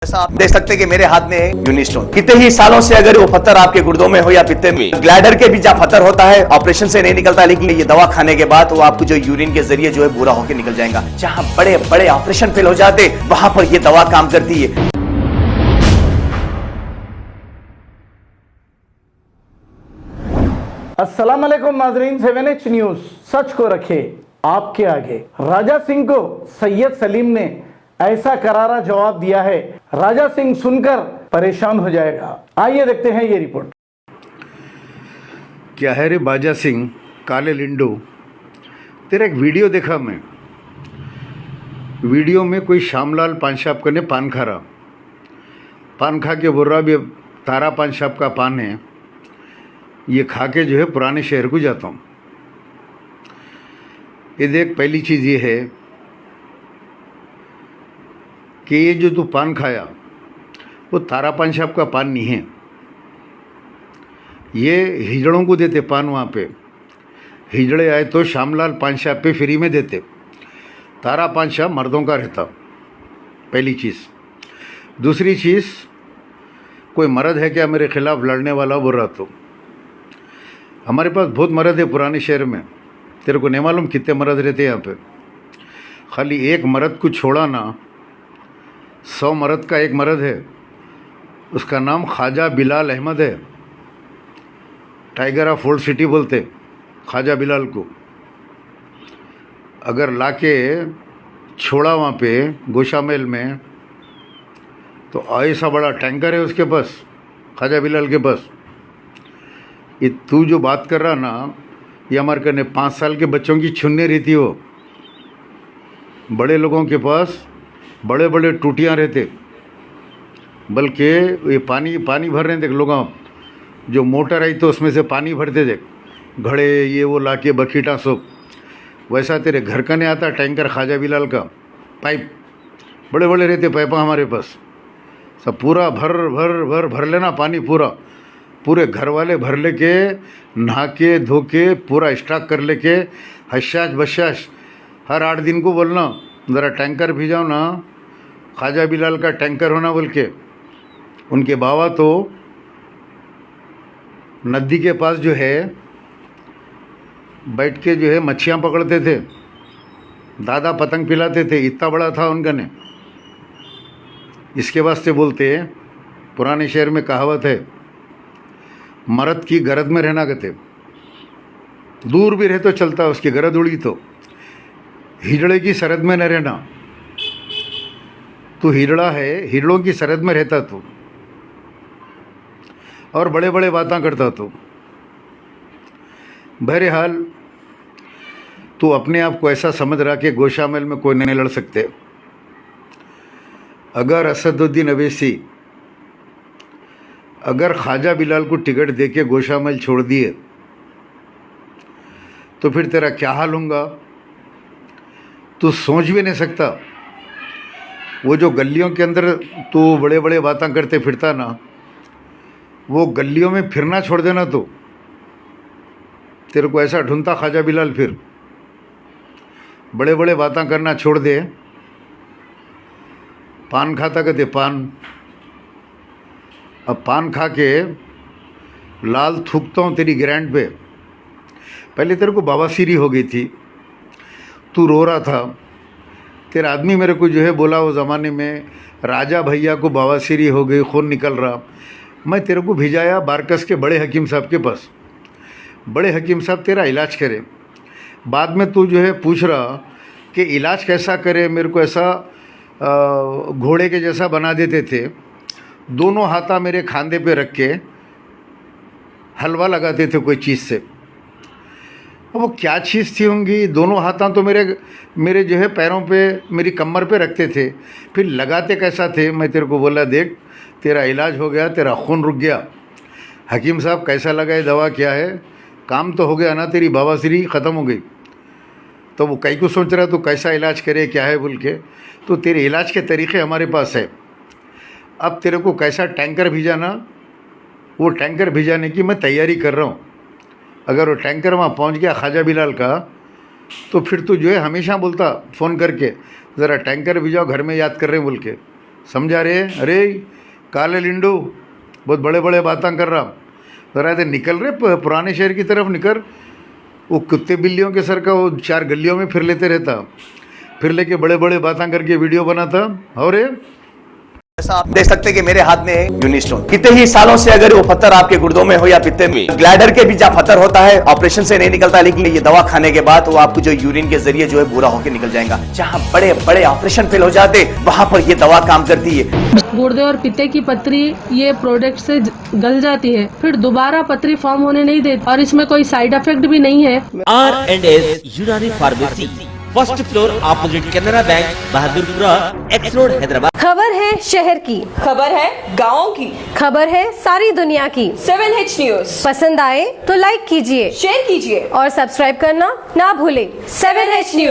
जैसा आप देख सकते हैं कि मेरे हाथ में है यूनिस्टोन। कितने ही सालों से अगर वो पत्थर आपके गुर्दों में हो या पित्ते में, ग्लैडर के भी जहाँ पत्थर होता है ऑपरेशन से नहीं निकलता, लेकिन ये दवा खाने के बाद वो आपको जो यूरिन के जरिए जो है पूरा होकर निकल जाएगा। जहाँ बड़े बड़े ऑपरेशन फेल हो जाते वहां पर ये दवा काम करती है। अस्सलाम वालेकुम नाजरीन, 7H न्यूज सच को रखे आपके आगे। राजा सिंह को सैयद सलीम ने ऐसा करारा जवाब दिया है, राजा सिंह सुनकर परेशान हो जाएगा। आइए देखते हैं ये रिपोर्ट। क्या है रे बाजा सिंह काले लिंडो, तेरा एक वीडियो देखा मैं। वीडियो में कोई श्यामलाल पान शॉप करने पान खा रहा, पान खा के बोल रहा भी तारा पान शॉप का पान है, ये खा के जो है पुराने शहर को जाता हूँ। ये देख, पहली चीज़ ये है कि ये जो तू पान खाया वो तारा पान शॉप का पान नहीं है। ये हिजड़ों को देते पान, वहाँ पे हिजड़े आए तो श्यामलाल पान शॉप पे फ्री में देते। तारा पान शॉप मर्दों का रहता, पहली चीज़। दूसरी चीज़, कोई मर्द है क्या मेरे खिलाफ लड़ने वाला बोल रहा? तो हमारे पास बहुत मर्द है पुराने शहर में, तेरे को नहीं मालूम कितने मर्द रहते यहाँ पे। खाली एक मर्द को छोड़ा ना, 100 मर्द का एक मर्द है, उसका नाम ख्वाजा बिलाल अहमद है। टाइगर ऑफ ओल्ड सिटी बोलते ख्वाजा बिलाल को। अगर लाके छोड़ा वहाँ पे गोशामेल में, तो ऐसा बड़ा टैंकर है उसके पास, ख्वाजा बिलाल के पास। ये तू जो बात कर रहा ना, ये हमारे करने 5 साल के बच्चों की छुन्नी रहती हो। बड़े लोगों के पास बड़े बड़े टूटियाँ रहते, बल्कि ये पानी भर रहे देख लोग, जो मोटर आई तो उसमें से पानी भरते देख, घड़े ये वो लाके बकीटा सब। वैसा तेरे घर का नहीं आता टैंकर ख्वाजा बिलाल का, पाइप बड़े बड़े रहते पाइप हमारे पास। सब पूरा भर लेना पानी, पूरे घर वाले भर लेके, नहा के धो के पूरा स्टॉक कर लेके, हशाश बशाश हर 8 दिन को बोलना ज़रा टैंकर भिजाओ ना, ख्वाजा बिलाल का टैंकर होना बोल के। उनके बाबा तो नदी के पास जो है बैठ के जो है मच्छियाँ पकड़ते थे, दादा पतंग पिलाते थे, इतना बड़ा था उनका ने। इसके वास्ते बोलते पुराने शहर में कहावत है, मर्द की गरज में रहना कहते, दूर भी रहे तो चलता, उसकी गरज उड़ी तो हिजड़े की सरहद में न रहना। तू हिजड़ा है, हिजड़ों की सरहद में रहता तू, और बड़े बड़े बातें करता तू। बहरहाल तू अपने आप को ऐसा समझ रहा कि गोशामेल में कोई नहीं लड़ सकते। अगर असदुद्दीन अवैसी अगर ख्वाजा बिलाल को टिकट देके गोशामेल छोड़ दिए तो फिर तेरा क्या हाल होगा तू सोच भी नहीं सकता। वो जो गलियों के अंदर तू बड़े बड़े बातें करते फिरता ना, वो गलियों में फिरना छोड़ देना तो तेरे को ऐसा ढूंढता ख्वाजा बिलाल, फिर बड़े बड़े बातें करना छोड़ दे। पान खाता कहते पान, अब पान खा के लाल थूकता हूँ तेरी ग्रैंड पे। पहले तेरे को बवासीरी हो गई थी, तू रो रहा था, तेरा आदमी मेरे को जो है बोला वो ज़माने में, राजा भैया को बवासीरी हो गई, खून निकल रहा। मैं तेरे को भिजाया बारकस के बड़े हकीम साहब के पास, बड़े हकीम साहब तेरा इलाज करे। बाद में तू जो है पूछ रहा कि इलाज कैसा करे, मेरे को ऐसा घोड़े के जैसा बना देते थे, दोनों हाथा मेरे खांदे पे रख के हलवा लगाते थे कोई चीज़ से। अब वो क्या चीज़ थी होंगी, दोनों हाथा तो मेरे जो है पैरों पे, मेरी कमर पे रखते थे, फिर लगाते कैसा थे। मैं तेरे को बोला देख तेरा इलाज हो गया, तेरा खून रुक गया। हकीम साहब कैसा लगा ये दवा, क्या है, काम तो हो गया ना, तेरी बवासीरी ख़त्म हो गई। तो वो कई को सोच रहा तो कैसा इलाज करे क्या है बोल के, तो तेरे इलाज के तरीक़े हमारे पास है। अब तेरे को कैसा टैंकर भिजाना, वो टैंकर भिजाने की मैं तैयारी कर रहा हूँ। अगर वो टैंकर वहाँ पहुँच गया ख्वाजा बिलाल का, तो फिर तू जो है हमेशा बोलता फ़ोन करके, ज़रा टैंकर भिजाओ, घर में याद कर रहे हैं बोल के। समझा रे? अरे काले लिंडू बहुत बड़े बड़े बातें कर रहा, जरा इधर निकल रे, पुराने शहर की तरफ निकल। वो कुत्ते बिल्लियों के सर का वो 4 गलियों में फिर लेते रहता, फिर लेके बड़े बड़े बातें करके वीडियो बनाता। और जैसा आप देख सकते हैं कि मेरे हाथ में यूनिस्टोन, कितने ही सालों से अगर वो पत्थर आपके गुर्दों में हो या पित्ते में, ग्लैडर के भी जहाँ पत्थर होता है ऑपरेशन से नहीं निकलता, लेकिन ये दवा खाने के बाद वो आपको जो यूरिन के जरिए जो है बुरा होकर निकल जाएगा। जहाँ बड़े बड़े ऑपरेशन फेल हो जाते वहां पर ये दवा काम करती है। गुर्दे और पित्ते की पथरी ये प्रोडक्ट से गल जाती है, फिर दोबारा पथरी फॉर्म होने नहीं देती और इसमें कोई साइड इफेक्ट भी नहीं है। R&S यूनानी pharmacy, first floor opposite Canara bank, Bahadurpura, x road, Hyderabad. खबर है शहर की, खबर है गाँव की, खबर है सारी दुनिया की। 7H न्यूज पसंद आए तो लाइक कीजिए, शेयर कीजिए और सब्सक्राइब करना ना भूलें। 7H news.